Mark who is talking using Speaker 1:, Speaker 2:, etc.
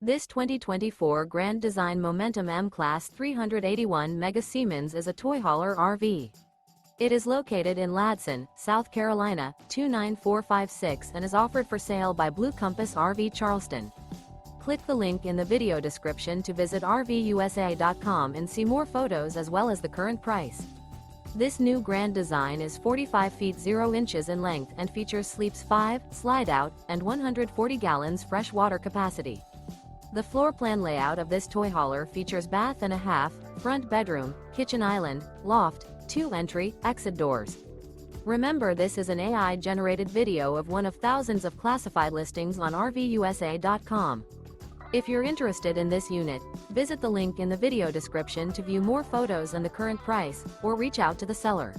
Speaker 1: This 2024 Grand Design Momentum M-Class 381 Mega Siemens is a toy hauler RV. It is located in Ladson, South Carolina, 29456 and is offered for sale by Blue Compass RV Charleston. Click the link in the video description to visit RVUSA.com and see more photos as well as the current price. This new Grand Design is 45 feet 0 inches in length and features sleeps 5, slide-out, and 140 gallons fresh water capacity. The floor plan layout of this toy hauler features bath and a half, front bedroom, kitchen island, loft, 2 entry, exit doors. Remember, this is an AI-generated video of one of thousands of classified listings on RVUSA.com. If you're interested in this unit, visit the link in the video description to view more photos and the current price, or reach out to the seller.